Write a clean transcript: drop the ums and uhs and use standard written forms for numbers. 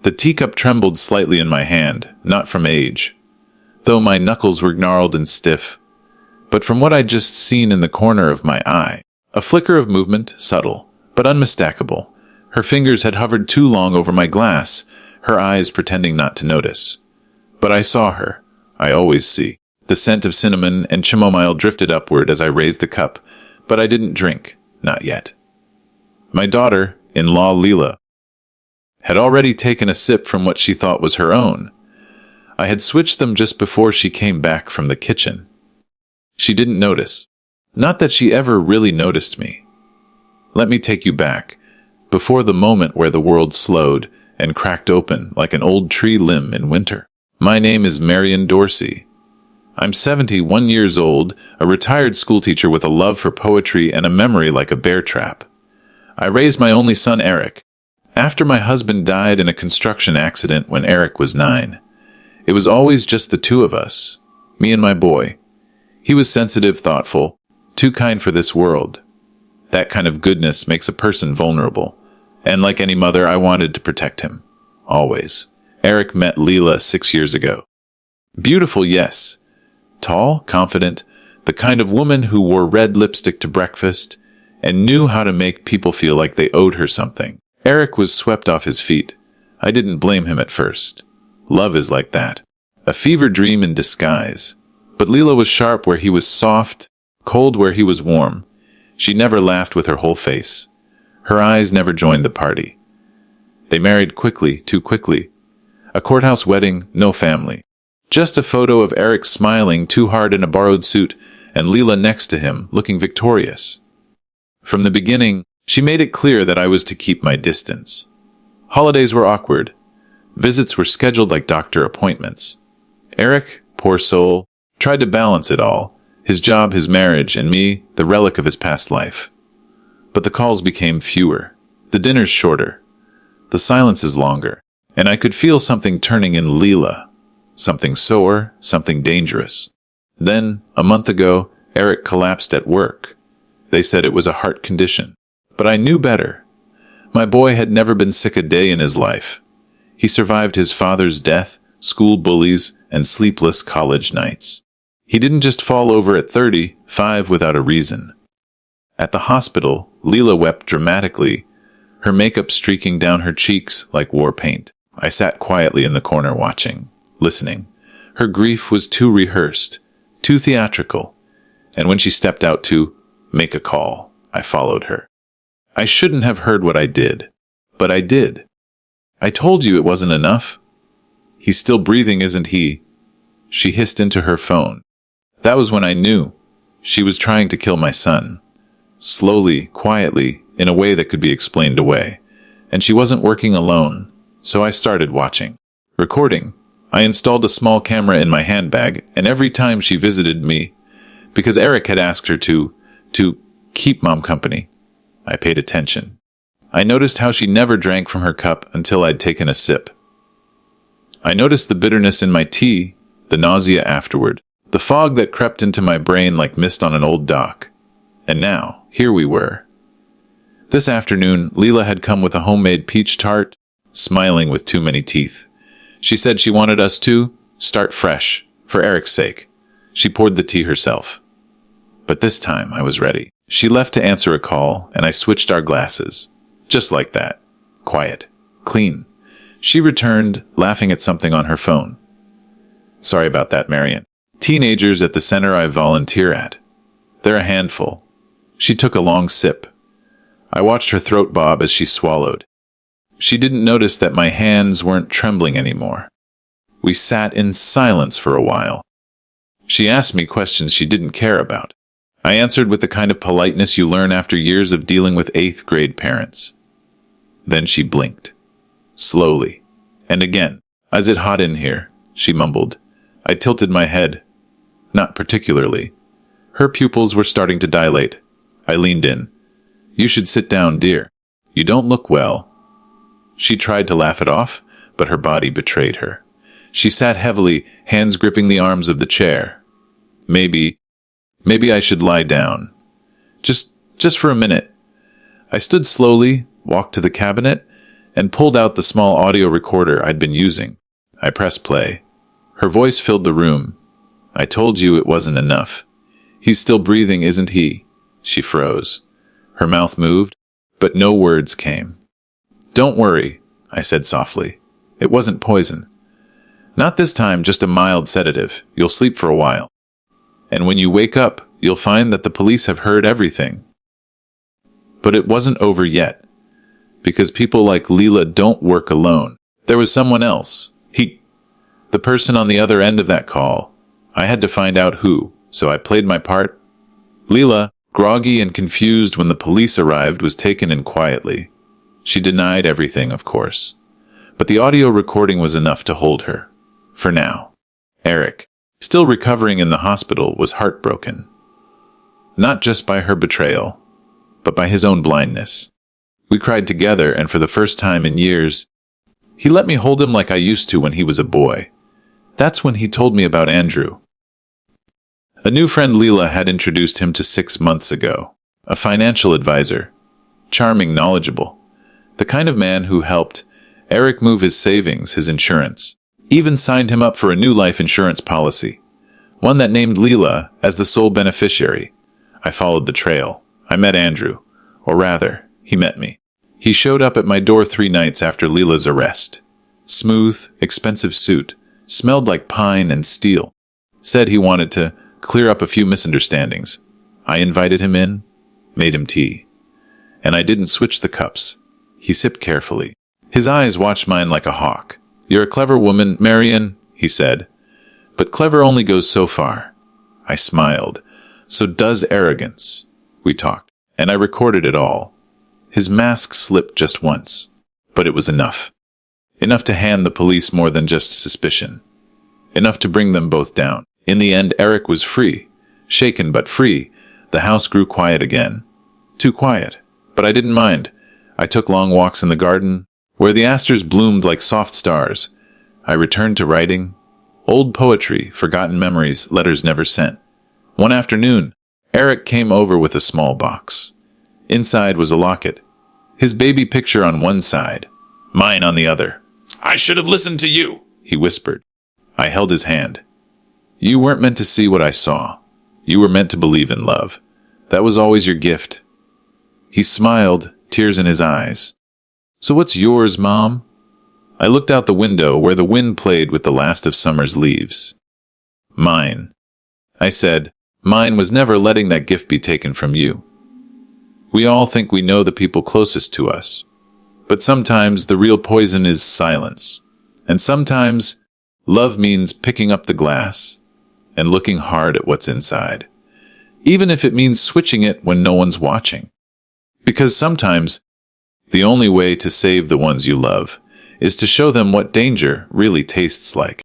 The teacup trembled slightly in my hand, not from age, though my knuckles were gnarled and stiff, but from what I'd just seen in the corner of my eye. A flicker of movement, subtle, but unmistakable. Her fingers had hovered too long over my glass, her eyes pretending not to notice. But I saw her. I always see. The scent of cinnamon and chamomile drifted upward as I raised the cup, but I didn't drink, not yet. My daughter-in-law Leela had already taken a sip from what she thought was her own. I had switched them just before she came back from the kitchen. She didn't notice. Not that she ever really noticed me. Let me take you back, before the moment where the world slowed and cracked open like an old tree limb in winter. My name is Marion Dorsey. I'm 71 years old, a retired schoolteacher with a love for poetry and a memory like a bear trap. I raised my only son, Eric, after my husband died in a construction accident when Eric was 9. It was always just the two of us, me and my boy. He was sensitive, thoughtful, too kind for this world. That kind of goodness makes a person vulnerable, and like any mother, I wanted to protect him. Always. Eric met Leela 6 years ago. Beautiful, yes. Tall, confident, the kind of woman who wore red lipstick to breakfast and knew how to make people feel like they owed her something. Eric was swept off his feet. I didn't blame him at first. Love is like that. A fever dream in disguise. But Leela was sharp where he was soft, cold where he was warm. She never laughed with her whole face. Her eyes never joined the party. They married quickly, too quickly. A courthouse wedding, no family. Just a photo of Eric smiling too hard in a borrowed suit and Leela next to him, looking victorious. From the beginning, she made it clear that I was to keep my distance. Holidays were awkward. Visits were scheduled like doctor appointments. Eric, poor soul, tried to balance it all. His job, his marriage, and me, the relic of his past life. But the calls became fewer, the dinners shorter, the silences longer, and I could feel something turning in Leela. Something sore, something dangerous. Then, a month ago, Eric collapsed at work. They said it was a heart condition. But I knew better. My boy had never been sick a day in his life. He survived his father's death, school bullies, and sleepless college nights. He didn't just fall over at 35 without a reason. At the hospital, Leela wept dramatically, her makeup streaking down her cheeks like war paint. I sat quietly in the corner watching, listening. Her grief was too rehearsed, too theatrical, and when she stepped out to make a call, I followed her. I shouldn't have heard what I did, but I did. I told you it wasn't enough. He's still breathing, isn't he? She hissed into her phone. That was when I knew. She was trying to kill my son. Slowly, quietly, in a way that could be explained away. And she wasn't working alone, so I started watching. Recording. I installed a small camera in my handbag, and every time she visited me, because Eric had asked her to keep Mom company, I paid attention. I noticed how she never drank from her cup until I'd taken a sip. I noticed the bitterness in my tea, the nausea afterward, the fog that crept into my brain like mist on an old dock. And now, here we were. This afternoon, Leela had come with a homemade peach tart, smiling with too many teeth. She said she wanted us to start fresh, for Eric's sake. She poured the tea herself. But this time, I was ready. She left to answer a call, and I switched our glasses. Just like that. Quiet. Clean. She returned, laughing at something on her phone. Sorry about that, Marion. Teenagers at the center I volunteer at. They're a handful. She took a long sip. I watched her throat bob as she swallowed. She didn't notice that my hands weren't trembling anymore. We sat in silence for a while. She asked me questions she didn't care about. I answered with the kind of politeness you learn after years of dealing with 8th grade parents. Then she blinked. Slowly. And again. Is it hot in here? She mumbled. I tilted my head. Not particularly. Her pupils were starting to dilate. I leaned in. You should sit down, dear. You don't look well. She tried to laugh it off, but her body betrayed her. She sat heavily, hands gripping the arms of the chair. Maybe I should lie down. Just for a minute. I stood slowly, walked to the cabinet, and pulled out the small audio recorder I'd been using. I pressed play. Her voice filled the room. "I told you it wasn't enough. He's still breathing, isn't he?" She froze. Her mouth moved, but no words came. "Don't worry," I said softly. "It wasn't poison. Not this time, just a mild sedative. You'll sleep for a while. And when you wake up, you'll find that the police have heard everything." But it wasn't over yet, because people like Leela don't work alone. There was someone else. The person on the other end of that call. I had to find out who, so I played my part. Leela, groggy and confused when the police arrived, was taken in quietly. She denied everything, of course. But the audio recording was enough to hold her. For now. Eric, still recovering in the hospital, was heartbroken. Not just by her betrayal, but by his own blindness. We cried together, and for the first time in years, he let me hold him like I used to when he was a boy. That's when he told me about Andrew. A new friend Leela had introduced him to 6 months ago. A financial advisor. Charming, knowledgeable. The kind of man who helped Eric move his savings, his insurance. Even signed him up for a new life insurance policy. One that named Leela as the sole beneficiary. I followed the trail. I met Andrew. Or rather, he met me. He showed up at my door 3 nights after Leela's arrest. Smooth, expensive suit. Smelled like pine and steel. Said he wanted to clear up a few misunderstandings. I invited him in, made him tea. And I didn't switch the cups. He sipped carefully. His eyes watched mine like a hawk. "You're a clever woman, Marion," he said. "But clever only goes so far." I smiled. "So does arrogance." We talked, and I recorded it all. His mask slipped just once, but it was enough. Enough to hand the police more than just suspicion. Enough to bring them both down. In the end, Eric was free. Shaken but free. The house grew quiet again. Too quiet. But I didn't mind. I took long walks in the garden, where the asters bloomed like soft stars. I returned to writing. Old poetry, forgotten memories, letters never sent. One afternoon, Eric came over with a small box. Inside was a locket. His baby picture on one side. Mine on the other. "I should have listened to you," he whispered. I held his hand. "You weren't meant to see what I saw. You were meant to believe in love. That was always your gift." He smiled, tears in his eyes. "So what's yours, Mom?" I looked out the window where the wind played with the last of summer's leaves. "Mine," I said. "Mine was never letting that gift be taken from you. We all think we know the people closest to us. But sometimes the real poison is silence. And sometimes love means picking up the glass and looking hard at what's inside. Even if it means switching it when no one's watching. Because sometimes the only way to save the ones you love is to show them what danger really tastes like."